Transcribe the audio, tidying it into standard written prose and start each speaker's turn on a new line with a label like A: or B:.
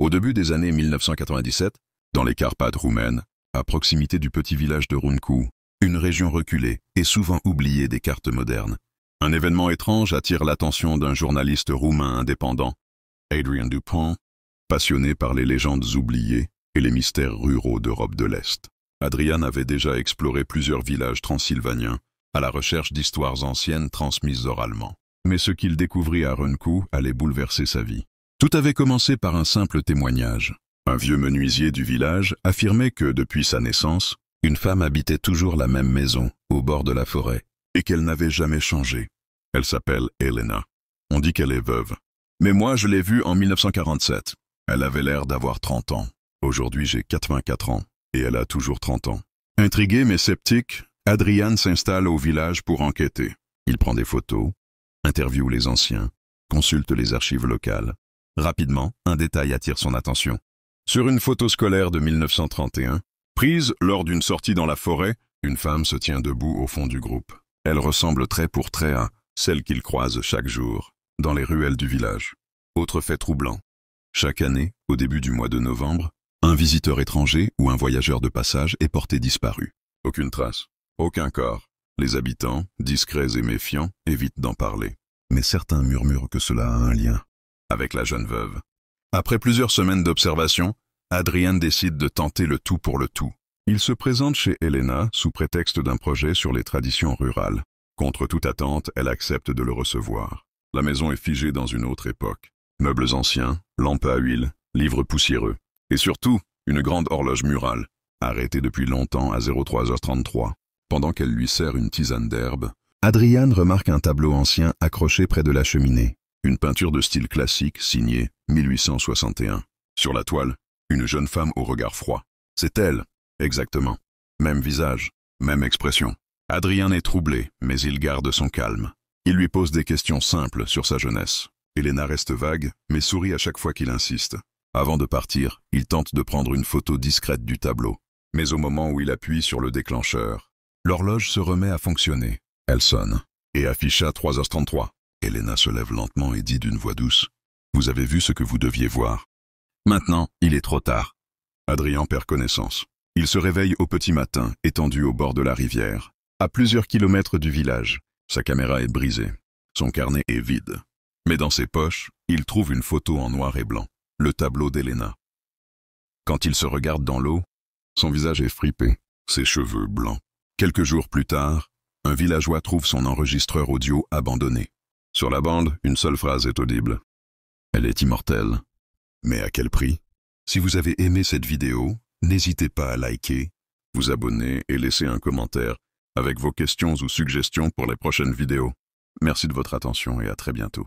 A: Au début des années 1997, dans les Carpates roumaines, à proximité du petit village de Runku, une région reculée et souvent oubliée des cartes modernes, un événement étrange attire l'attention d'un journaliste roumain indépendant, Adrian Dupont, passionné par les légendes oubliées et les mystères ruraux d'Europe de l'Est. Adrian avait déjà exploré plusieurs villages transylvaniens à la recherche d'histoires anciennes transmises oralement. Mais ce qu'il découvrit à Runku allait bouleverser sa vie. Tout avait commencé par un simple témoignage. Un vieux menuisier du village affirmait que, depuis sa naissance, une femme habitait toujours la même maison, au bord de la forêt, et qu'elle n'avait jamais changé. Elle s'appelle Elena. On dit qu'elle est veuve. Mais moi, je l'ai vue en 1947. Elle avait l'air d'avoir 30 ans. Aujourd'hui, j'ai 84 ans, et elle a toujours 30 ans. Intrigué mais sceptique, Adrian s'installe au village pour enquêter. Il prend des photos, interviewe les anciens, consulte les archives locales. Rapidement, un détail attire son attention. Sur une photo scolaire de 1931, prise lors d'une sortie dans la forêt, une femme se tient debout au fond du groupe. Elle ressemble trait pour trait à celle qu'il croise chaque jour, dans les ruelles du village. Autre fait troublant. Chaque année, au début du mois de novembre, un visiteur étranger ou un voyageur de passage est porté disparu. Aucune trace, aucun corps. Les habitants, discrets et méfiants, évitent d'en parler. Mais certains murmurent que cela a un lien avec la jeune veuve. Après plusieurs semaines d'observation, Adrian décide de tenter le tout pour le tout. Il se présente chez Elena sous prétexte d'un projet sur les traditions rurales. Contre toute attente, elle accepte de le recevoir. La maison est figée dans une autre époque. Meubles anciens, lampes à huile, livres poussiéreux. Et surtout, une grande horloge murale, arrêtée depuis longtemps à 03h33. Pendant qu'elle lui sert une tisane d'herbe, Adrian remarque un tableau ancien accroché près de la cheminée. Une peinture de style classique signée 1861. Sur la toile, une jeune femme au regard froid. C'est elle, exactement. Même visage, même expression. Adrian est troublé, mais il garde son calme. Il lui pose des questions simples sur sa jeunesse. Elena reste vague, mais sourit à chaque fois qu'il insiste. Avant de partir, il tente de prendre une photo discrète du tableau. Mais au moment où il appuie sur le déclencheur, l'horloge se remet à fonctionner. Elle sonne et affiche à 3h33. Elena se lève lentement et dit d'une voix douce « Vous avez vu ce que vous deviez voir. Maintenant, il est trop tard. » Adrian perd connaissance. Il se réveille au petit matin, étendu au bord de la rivière, à plusieurs kilomètres du village. Sa caméra est brisée. Son carnet est vide. Mais dans ses poches, il trouve une photo en noir et blanc, le tableau d'Elena. Quand il se regarde dans l'eau, son visage est fripé, ses cheveux blancs. Quelques jours plus tard, un villageois trouve son enregistreur audio abandonné. Sur la bande, une seule phrase est audible. Elle est immortelle. Mais à quel prix? Si vous avez aimé cette vidéo, n'hésitez pas à liker, vous abonner et laisser un commentaire avec vos questions ou suggestions pour les prochaines vidéos. Merci de votre attention et à très bientôt.